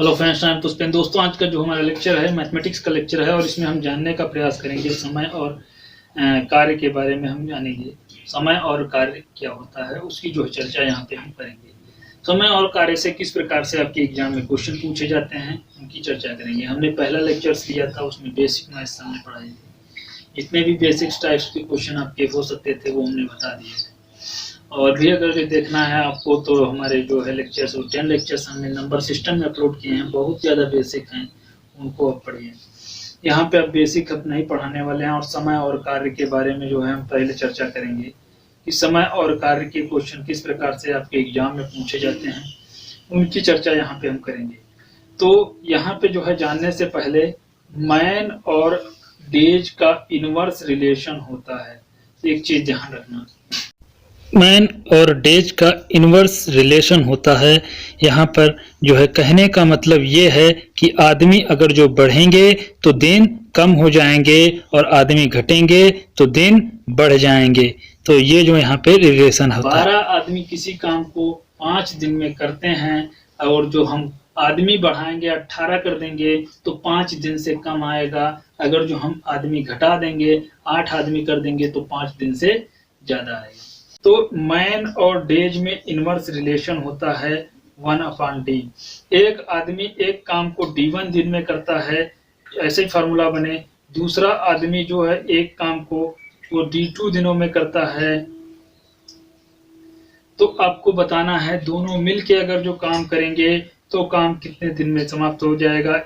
Hello friends, I am Pushpendra. दोस्तों, आज का जो हमारा लेक्चर है मैथमेटिक्स का लेक्चर है और इसमें हम जानने का प्रयास करेंगे समय और कार्य के बारे में। हम जानेंगे समय और कार्य क्या होता है, उसकी जो चर्चा यहाँ पे हम करेंगे। समय और कार्य से किस प्रकार से आपके एग्जाम में क्वेश्चन पूछे जाते हैं, उनकी चर्चा करेंगे। हमने पहला लेक्चर्स लिया था, उसमें बेसिक मैथ्स हमने पढ़ाए थे। जितने भी बेसिक्स टाइप्स के क्वेश्चन आपके हो सकते थे वो हमने बता दिए थे। और भी अगर देखना है आपको तो हमारे जो है लेक्चर्स, वो 10 लेक्चर्स हमने नंबर सिस्टम में अपलोड किए हैं, बहुत ज़्यादा बेसिक हैं, उनको आप पढ़िए। यहाँ पे आप बेसिक अब नहीं पढ़ाने वाले हैं और समय और कार्य के बारे में जो है हम पहले चर्चा करेंगे कि समय और कार्य के क्वेश्चन किस प्रकार से आपके एग्जाम में पूछे जाते हैं, उनकी चर्चा यहाँ पे हम करेंगे। तो यहाँ पे जो है जानने से पहले मैन और डेज का इनवर्स रिलेशन होता है, एक चीज ध्यान रखना। मैन और डेज का इनवर्स रिलेशन होता है। यहाँ पर जो है कहने का मतलब ये है कि आदमी अगर जो बढ़ेंगे तो दिन कम हो जाएंगे और आदमी घटेंगे तो दिन बढ़ जाएंगे। तो ये जो यहाँ पे रिलेशन होता है। 12 आदमी किसी काम को 5 दिन में करते हैं और जो हम आदमी बढ़ाएंगे 18 कर देंगे तो 5 दिन से कम आएगा। अगर जो हम आदमी घटा देंगे 8 आदमी कर देंगे तो 5 दिन से ज्यादा आएगा। तो मैन और डेज में इनवर्स रिलेशन होता है 1/d। एक आदमी एक काम को D1 दिन में करता है, ऐसे ही फार्मूला बने। दूसरा आदमी जो है एक काम को वो D2 दिनों में करता है। तो आपको बताना है दोनों मिलके अगर जो काम करेंगे तो काम कितने दिन में समाप्त हो जाएगा।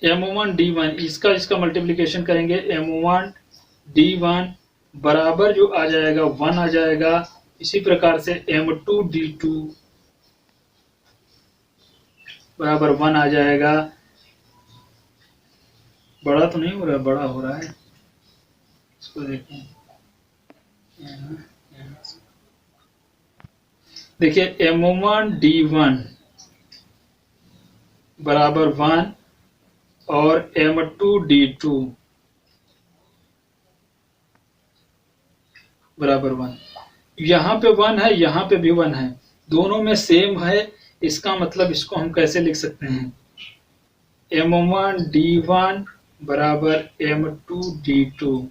M1D1 इसका मल्टीप्लिकेशन करेंगे। M1D1 बराबर जो आ जाएगा 1 आ जाएगा। इसी प्रकार से M2D2 बराबर 1 आ जाएगा। बड़ा तो नहीं हो रहा, बड़ा हो रहा है, इसको देखें। देखिए M1D1 बराबर 1 और M2D2 बराबर 1। यहाँ पे 1 है, यहाँ पे भी 1 है, दोनों में सेम है। इसका मतलब इसको हम कैसे लिख सकते हैं, M1D1 बराबर M2D2।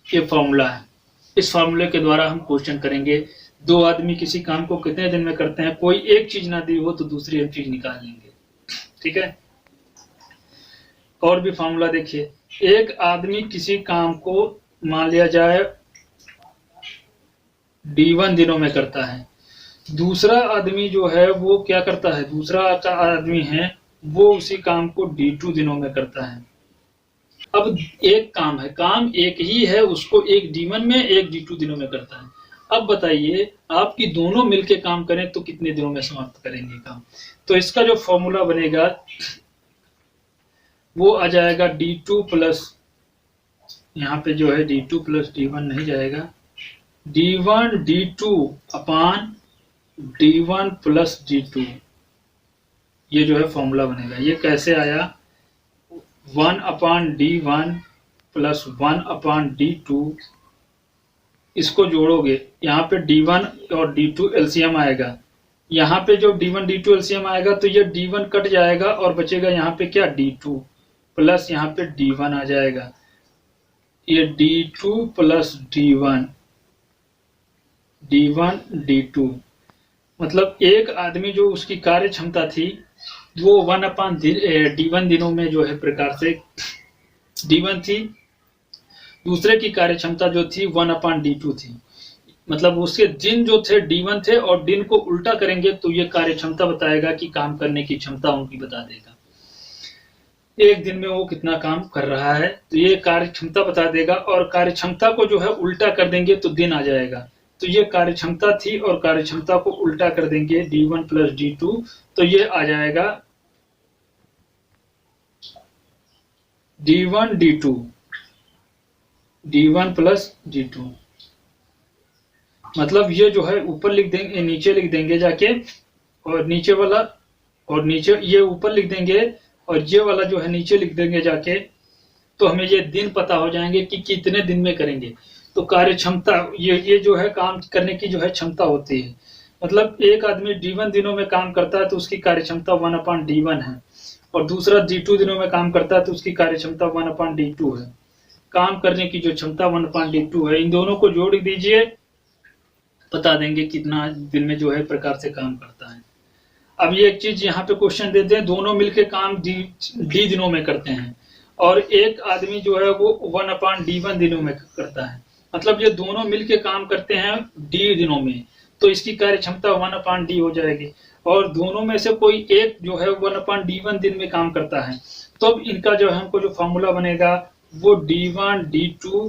ये फॉर्मूला है। इस फॉर्मूले के द्वारा हम क्वेश्चन करेंगे। दो आदमी किसी काम को कितने दिन में करते हैं, कोई एक चीज ना दी हो तो दूसरी हम चीज निकाल लेंगे, ठीक है। और भी फॉर्मूला देखिए। एक आदमी किसी काम को मान लिया जाए D1 दिनों में करता है, दूसरा आदमी जो है वो क्या करता है, दूसरा आदमी है वो उसी काम को D2 दिनों में करता है। अब एक काम है, काम एक ही है, उसको एक D1 में एक D2 दिनों में करता है। अब बताइए आपकी दोनों मिलके काम करें तो कितने दिनों में समाप्त करेंगे काम। तो इसका जो फॉर्मूला बनेगा वो आ जाएगा D2 प्लस, यहाँ पे जो है D2 प्लस D1 नहीं जाएगा, D1 D2 अपान D1 प्लस D2। ये जो है फॉर्मूला बनेगा। ये कैसे आया, 1/D1 प्लस 1/D2, इसको जोड़ोगे, यहाँ पे D1 और D2 एलसीएम आएगा। यहाँ पे जो D1 D2 एलसीएम आएगा तो ये D1 कट जाएगा और बचेगा यहाँ पे क्या, D2 प्लस यहाँ पे D1 आ जाएगा। ये D2 प्लस D1 D2 मतलब एक आदमी जो उसकी कार्य क्षमता थी वो 1/D1 दिनों में जो है प्रकार से D1 थी, दूसरे की कार्य क्षमता जो थी 1/D2 थी। मतलब उसके दिन जो थे D1 थे और दिन को उल्टा करेंगे तो ये कार्य क्षमता बताएगा कि काम करने की क्षमता उनकी बता देगा। एक दिन में वो कितना काम कर रहा है तो ये कार्य क्षमता बता देगा, और कार्य क्षमता को जो है उल्टा कर देंगे तो दिन आ जाएगा। तो ये कार्य क्षमता थी और कार्य क्षमता को उल्टा कर देंगे D1 प्लस D2 तो ये आ जाएगा D1 D2 D1 plus D2। मतलब ये जो है ऊपर लिख देंगे, नीचे लिख देंगे जाके, और नीचे वाला और नीचे ये ऊपर लिख देंगे और ये वाला जो है नीचे लिख देंगे जाके। तो हमें ये दिन पता हो जाएंगे कि कितने दिन में करेंगे। तो कार्य क्षमता ये जो है काम करने की जो है क्षमता होती है। मतलब एक आदमी D1 दिनों में काम करता है तो उसकी कार्य क्षमता 1/D1 है, और दूसरा D2 दिनों में काम करता है तो उसकी कार्य क्षमता 1/D2 है। काम करने की जो क्षमता 1/D2 है, इन दोनों को जोड़ दीजिए, बता देंगे कितना दिन में जो है प्रकार से काम करता है। अब ये एक चीज यहाँ पे क्वेश्चन देते हैं, दोनों मिलके काम D दिनों में करते हैं और एक आदमी जो है वो 1/D1 दिनों में करता है। मतलब ये दोनों मिलके काम करते हैं D दिनों में, तो इसकी कार्य क्षमता 1/D हो जाएगी। और दोनों में से कोई एक जो है 1/D1 दिन में काम करता है, तो इनका जो है हमको जो फॉर्मूला बनेगा वो D1 D2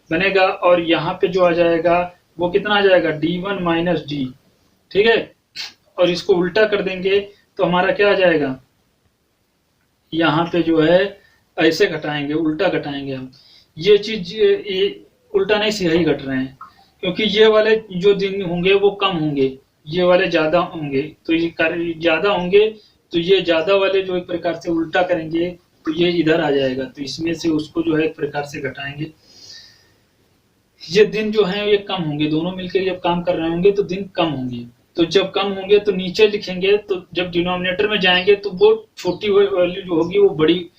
बनेगा, और यहाँ पे जो आ जाएगा वो कितना आ जाएगा D1 - D। ठीक है, और इसको उल्टा कर देंगे तो हमारा क्या आ जाएगा, यहाँ पे जो है ऐसे घटाएंगे, उल्टा घटाएंगे हम। ये चीज ये उल्टा नहीं सही घट रहे हैं, क्योंकि ये वाले जो दिन होंगे वो कम होंगे, ये वाले ज्यादा होंगे, तो ये कार्य ज्यादा होंगे, तो ये ज्यादा वाले जो एक प्रकार से उल्टा करेंगे तो ये इधर आ जाएगा, तो इसमें से उसको जो है एक प्रकार से घटाएंगे। ये दिन जो है ये कम होंगे, दोनों मिलकर जब काम कर रहे होंगे तो दिन कम होंगे। तो जब कम होंगे तो नीचे लिखेंगे, तो जब डिनोमिनेटर में जाएंगे तो वो छोटी वैल्यू जो होगी वो बड़ी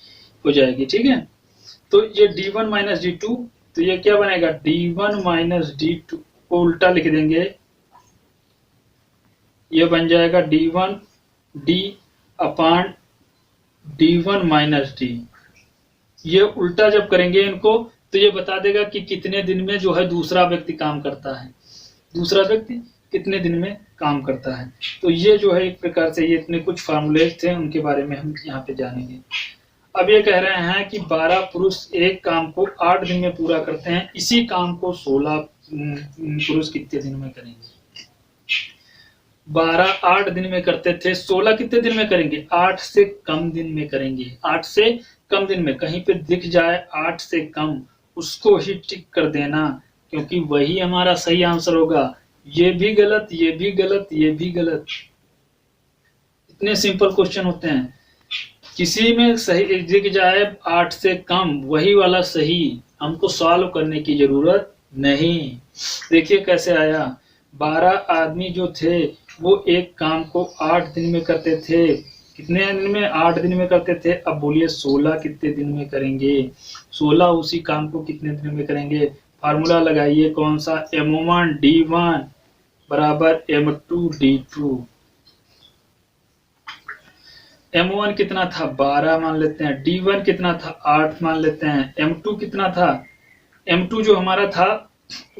हो जाएगी। ठीक है, तो ये D1 - D2, तो ये क्या बनेगा D1 - D2 को उल्टा लिख देंगे, ये बन जाएगा D1 D/D1 - D। ये उल्टा जब करेंगे इनको तो ये बता देगा कि कितने दिन में जो है दूसरा व्यक्ति काम करता है, दूसरा व्यक्ति कितने दिन में काम करता है। तो ये जो है एक प्रकार से ये इतने कुछ फार्मूले थे, उनके बारे में हम यहाँ पे जानेंगे। अब ये कह रहे हैं कि 12 पुरुष एक काम को 8 दिन में पूरा करते हैं, इसी काम को 16 पुरुष कितने दिन में करेंगे। 12 8 दिन में करते थे, 16 कितने दिन में करेंगे, 8 से कम दिन में करेंगे। 8 से कम दिन में, कहीं पे दिख जाए 8 से कम उसको ही टिक कर देना, क्योंकि वही हमारा सही आंसर होगा। ये भी गलत, ये भी गलत, ये भी गलत। इतने सिंपल क्वेश्चन होते हैं, किसी में सही दिख जाए 8 से कम वही वाला सही, हमको सॉल्व करने की जरूरत नहीं। देखिए कैसे आया, 12 आदमी जो थे वो एक काम को 8 दिन में करते थे, कितने दिन में, 8 दिन में करते थे। अब बोलिए 16 कितने दिन में करेंगे, 16 उसी काम को कितने दिन में करेंगे। फार्मूला लगाइए कौन सा, M1 D1 बराबर M2 D2। M1 कितना था 12 मान लेते हैं, D1 कितना था 8 मान लेते हैं, M2 कितना था, M2 जो हमारा था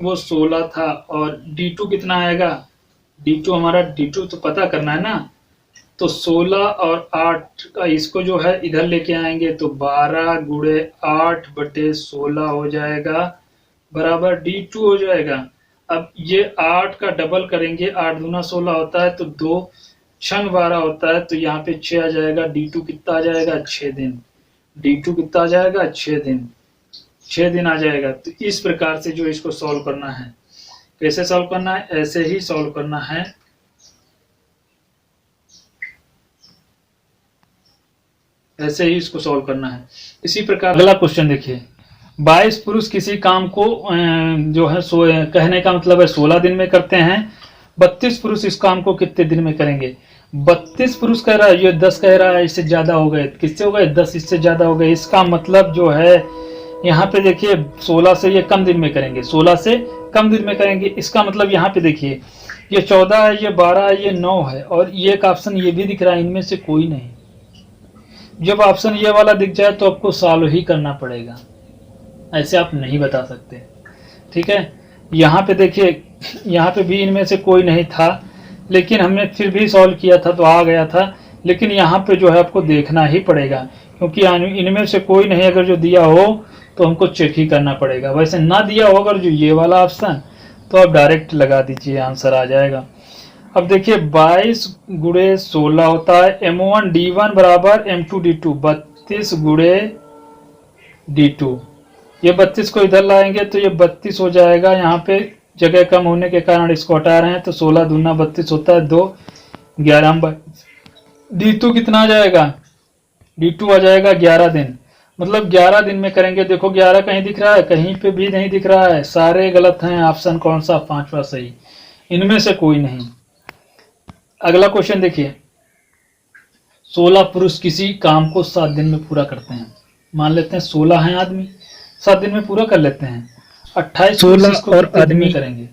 वो 16 था, और D2 कितना आएगा, D2 हमारा D2 तो पता करना है ना, तो 16 और 8 का इसको जो है इधर लेके आएंगे तो 12 गुणे 8/16 हो जाएगा बराबर D2 हो जाएगा। अब ये 8 का डबल करेंगे, 8 दूना 16 होता है, तो 2 6 12 होता है, तो यहाँ पे 6 आ जाएगा। D2 कितना आ जाएगा 6 दिन, D2 कितना आ जाएगा 6 दिन, 6 दिन आ जाएगा। तो इस प्रकार से जो इसको सॉल्व करना है, कैसे सॉल्व करना है, ऐसे ही सॉल्व करना है। ऐसे ही इसको सॉल्व करना है। इसी प्रकार अगला क्वेश्चन देखिए, 22 पुरुष किसी काम को जो है कहने का मतलब है 16 दिन में करते हैं, 32 पुरुष इस काम को कितने दिन में करेंगे। 32 पुरुष कह रहा है, ये 10 कह रहा है, इससे ज्यादा हो गए, किससे हो गए 10 इससे ज्यादा हो गए। इसका मतलब जो है यहाँ पे देखिए 16 से ये कम दिन में करेंगे, 16 से कम दिन में करेंगे। इसका मतलब यहाँ पे देखिए ये 14 है, ये 12 है, ये 9 है, और ये एक ऑप्शन ये भी दिख रहा है, इनमें से कोई नहीं। जब ऑप्शन ये वाला दिख जाए तो आपको सॉल्व ही करना पड़ेगा, ऐसे आप नहीं बता सकते। ठीक है, यहाँ पे देखिए, यहाँ पे भी इनमें से कोई नहीं था, लेकिन हमने फिर भी सॉल्व किया था तो आ गया था। लेकिन यहाँ पे जो है आपको देखना ही पड़ेगा, क्योंकि इनमें से कोई नहीं अगर जो दिया हो तो हमको चेक ही करना पड़ेगा। वैसे ना दिया हो अगर जो ये वाला ऑप्शन, तो आप डायरेक्ट लगा दीजिए, आंसर आ जाएगा। अब देखिए 22 गुणे 16 होता है, M1 D1 बराबर M2 D2, 32 गुणे D2। ये 32 को इधर लाएंगे तो ये 32 हो जाएगा। यहाँ पे जगह कम होने के कारण इसको हटा रहे हैं, तो 16 दूना 32 होता है, 2 11 D2 कितना आ जाएगा, D2 आ जाएगा 11 दिन। मतलब 11 दिन में करेंगे। देखो 11 कहीं दिख रहा है, कहीं पे भी नहीं दिख रहा है, सारे गलत हैं। ऑप्शन कौन सा? 5वां सही, इनमें से कोई नहीं। अगला क्वेश्चन देखिए, 16 पुरुष किसी काम को 7 दिन में पूरा करते हैं। मान लेते हैं 16 हैं आदमी, 7 दिन में पूरा कर लेते हैं। 28 पुरुष इसको कितने दिन में करेंगे?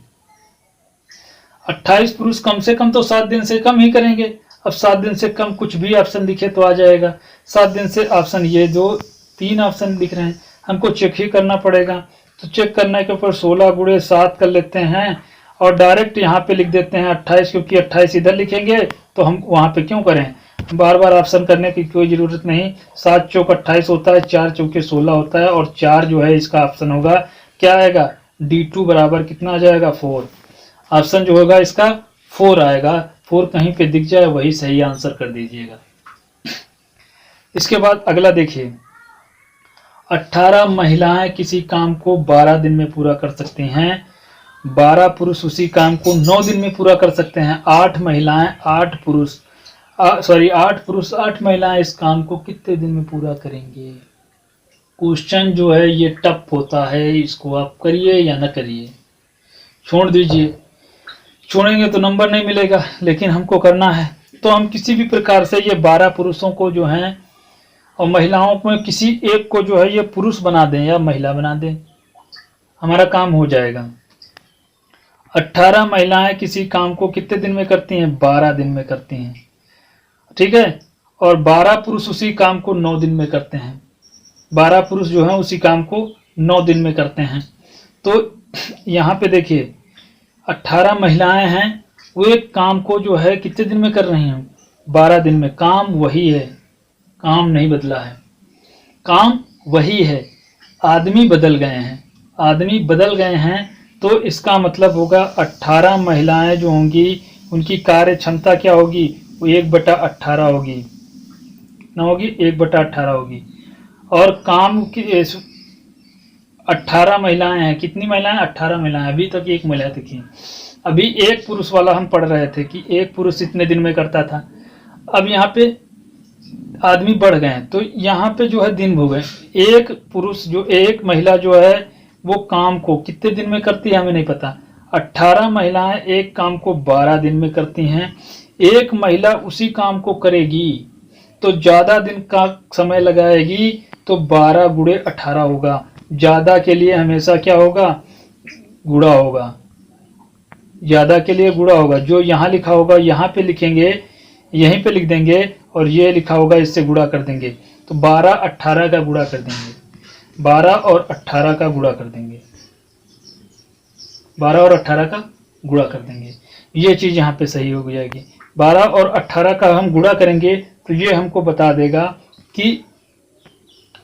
28 पुरुष कम से कम तो 7 दिन से कम ही करेंगे। अब 7 दिन से कम कुछ भी ऑप्शन दिखे तो आ जाएगा। 7 दिन से ऑप्शन ये जो 3 ऑप्शन दिख रहे हैं, हमको चेक ही करना पड़ेगा। तो चेक करने के ऊपर 16 गुणे 7 कर लेते हैं और डायरेक्ट यहाँ पे लिख देते हैं 28, क्योंकि 28 इधर लिखेंगे तो हम वहाँ पे क्यों करें, बार बार ऑप्शन करने की कोई ज़रूरत नहीं। 7 चौक 28 होता है, 4 चौके 16 होता है, और 4 जो है इसका ऑप्शन होगा, क्या आएगा? D2 बराबर कितना आ जाएगा? 4। ऑप्शन जो होगा इसका 4 आएगा। 4 कहीं पे दिख जाए वही सही आंसर कर दीजिएगा। इसके बाद अगला देखिए, 18 महिलाएं किसी काम को 12 दिन में पूरा कर सकती हैं। 12 पुरुष उसी काम को 9 दिन में पूरा कर सकते हैं। 8 महिलाएं 8 पुरुष 8 महिलाएं इस काम को कितने दिन में पूरा करेंगे? क्वेश्चन जो है ये टफ होता है, इसको आप करिए या न करिए, छोड़ दीजिए। छोड़ेंगे तो नंबर नहीं मिलेगा, लेकिन हमको करना है। तो हम किसी भी प्रकार से ये 12 पुरुषों को जो हैं और महिलाओं में किसी एक को जो है ये पुरुष बना दें या महिला बना दें, हमारा काम हो जाएगा। 18 महिलाएं किसी काम को कितने दिन में करती हैं? 12 दिन में करती हैं, ठीक है। और 12 पुरुष उसी काम को 9 दिन में करते हैं। 12 पुरुष जो हैं उसी काम को 9 दिन में करते हैं। तो यहाँ पे देखिए 18 महिलाएं हैं, वो एक काम को जो है कितने दिन में कर रही हैं? 12 दिन में। काम वही है, काम नहीं बदला है, काम वही है। आदमी बदल गए हैं, आदमी बदल गए हैं। तो इसका मतलब होगा 18 महिलाएं जो होंगी उनकी कार्य क्षमता क्या होगी? वो 1/18 होगी, ना होगी 1/18 होगी। और काम की 18 महिलाएं हैं। कितनी महिलाएं? 18 महिलाएं। अभी तक एक महिला देखिए, अभी एक पुरुष वाला हम पढ़ रहे थे कि एक पुरुष इतने दिन में करता था। अब यहाँ पे आदमी बढ़ गए हैं, तो यहाँ पे जो है दिन हो गए। एक पुरुष जो एक महिला जो है वो काम को कितने दिन में करती है हमें नहीं पता। 18 महिलाएं एक काम को 12 दिन में करती हैं। एक महिला उसी काम को करेगी तो ज़्यादा दिन का समय लगाएगी, तो 12 गुणे 18 होगा। ज़्यादा के लिए हमेशा क्या होगा? गुणा होगा। ज़्यादा के लिए गुणा होगा। जो यहाँ लिखा होगा यहाँ पे लिखेंगे, यहीं पे लिख देंगे, और ये लिखा होगा इससे गुणा कर देंगे। तो 12 18 का गुणा कर देंगे, 12 और 18 का गुणा कर देंगे, 12 और 18 का गुणा कर देंगे। ये चीज़ यहाँ पे सही हो जाएगी। 12 और 18 का हम गुणा करेंगे तो ये हमको बता देगा कि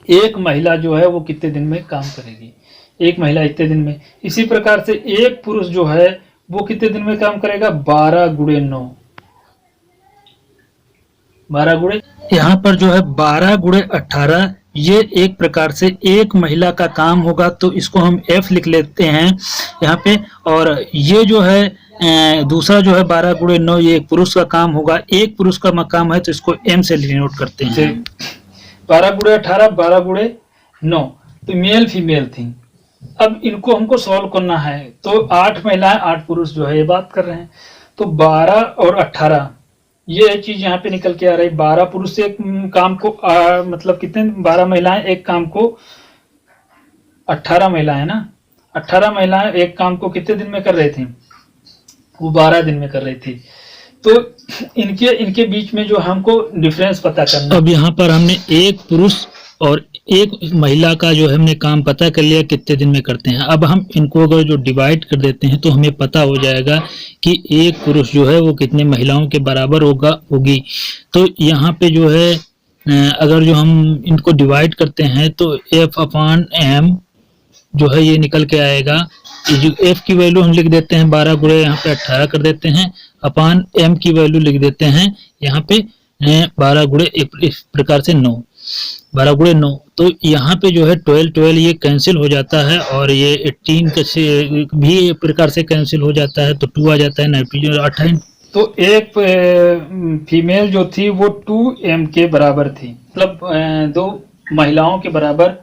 एक महिला जो है वो कितने दिन में काम करेगी। एक महिला इतने दिन में। इसी प्रकार से एक पुरुष जो है वो कितने दिन में काम करेगा? 12 गुणे 9, 12 गुणे, यहाँ पर जो है 12 गुणे 18, ये एक प्रकार से एक महिला का काम होगा। तो इसको हम F लिख लेते हैं यहाँ पे। और ये जो है दूसरा जो है 12 गुणे 9, ये एक पुरुष का काम होगा। एक पुरुष का काम है तो इसको M से डिनोट करते हैं। 12 गुणे 18, 12 गुणे 9, तो मेल फीमेल थी। अब इनको हमको सॉल्व करना है। तो 8 महिलाएं 8 पुरुष जो है ये बात कर रहे हैं। तो 12 और 18 ये चीज यहाँ पे निकल के आ रही। 12 पुरुष एक काम को मतलब कितने? 12 महिलाएं एक काम को, 18 महिलाएं ना, 18 महिलाएं एक काम को कितने दिन में कर रही थी? वो 12 दिन में कर रही थी। तो इनके बीच में जो हमको डिफरेंस पता करना। अब यहाँ पर हमने एक पुरुष और एक महिला का जो है हमने काम पता कर लिया कितने दिन में करते हैं। अब हम इनको अगर जो डिवाइड कर देते हैं तो हमें पता हो जाएगा कि एक पुरुष जो है वो कितने महिलाओं के बराबर होगी। तो यहाँ पे जो है अगर जो हम इनको डिवाइड करते हैं तो F/M जो है ये निकल के आएगा। जो F की वैल्यू हम लिख देते हैं 12 गुणे यहाँ पे 18 कर देते हैं, अपान M की वैल्यू लिख देते हैं यहाँ पे 12 गुणे इस प्रकार से 9, 12 गुणे 9। तो यहाँ पे जो है 12 ये कैंसिल हो जाता है, और ये 18 से भी एक प्रकार से कैंसिल हो जाता है, तो 2 आ जाता है, 18। तो एक फीमेल जो थी वो 2M के बराबर थी। मतलब दो महिलाओं के बराबर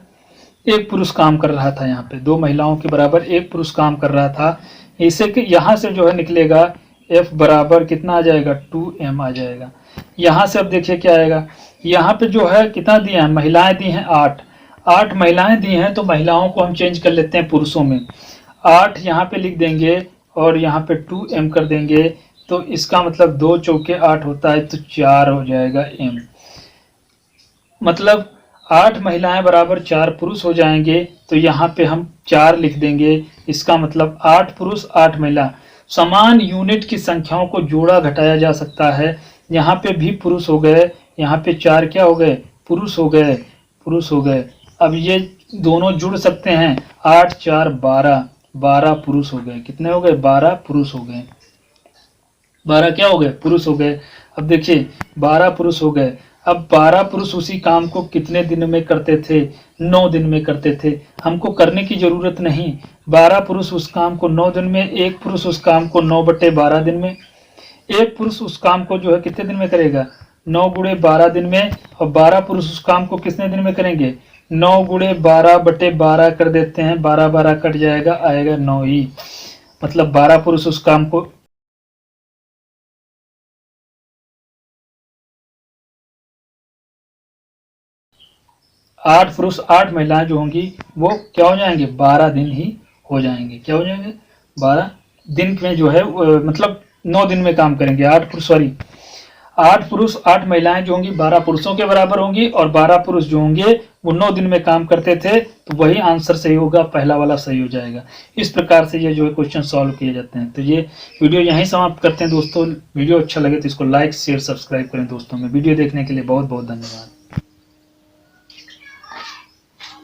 एक पुरुष काम कर रहा था। यहाँ पे 2 महिलाओं के बराबर एक पुरुष काम कर रहा था। इसे कि यहाँ से जो है निकलेगा F बराबर कितना आ जाएगा 2m आ जाएगा। यहाँ से अब देखिए क्या आएगा, यहाँ पे जो है कितना दिया है, महिलाएं दी हैं 8 महिलाएं दी हैं, तो महिलाओं को हम चेंज कर लेते हैं पुरुषों में। 8 यहाँ पे लिख देंगे और यहाँ पे 2m कर देंगे, तो इसका मतलब 2 चौके 8 होता है, तो 4 हो जाएगा m। मतलब 8 महिलाएं बराबर 4 पुरुष हो जाएंगे, तो यहाँ पे हम 4 लिख देंगे। इसका मतलब 8 पुरुष 8 महिला। समान यूनिट की संख्याओं को जोड़ा घटाया जा सकता है। यहाँ पे भी पुरुष हो गए, यहाँ पे 4 क्या हो गए, पुरुष हो गए। अब ये दोनों जुड़ सकते हैं, 8 4 12 पुरुष हो गए। कितने हो गए, 12 पुरुष हो गए। 12 क्या हो गए, पुरुष हो गए। अब देखिए 12 पुरुष हो गए। अब 12 पुरुष उसी काम को कितने दिन में करते थे, 9 दिन में करते थे। हमको करने की जरूरत नहीं, 12 पुरुष उस काम को 9 दिन में, एक पुरुष उस काम को 9/12 दिन में। एक पुरुष उस काम को जो है कितने दिन में करेगा, 9 × 12 दिन में। और 12 पुरुष उस काम को कितने दिन में करेंगे, 9 × 12/12 कर देते हैं, 12 12 कट जाएगा, आएगा 9 ही। मतलब 12 पुरुष उस काम को 8 पुरुष 8 महिलाएं जो होंगी वो क्या हो जाएंगे, 12 दिन ही हो जाएंगे। क्या हो जाएंगे, 12 दिन में जो है मतलब 9 दिन में काम करेंगे। 8 पुरुष 8 महिलाएं जो होंगी 12 पुरुषों के बराबर होंगी, और 12 पुरुष जो होंगे वो 9 दिन में काम करते थे। तो वही आंसर सही होगा, पहला वाला सही हो जाएगा। इस प्रकार से ये जो है क्वेश्चन सॉल्व किए जाते हैं। तो ये वीडियो यहीं समाप्त करते हैं दोस्तों। वीडियो अच्छा लगे तो इसको लाइक शेयर सब्सक्राइब करें दोस्तों में। वीडियो देखने के लिए बहुत बहुत धन्यवाद।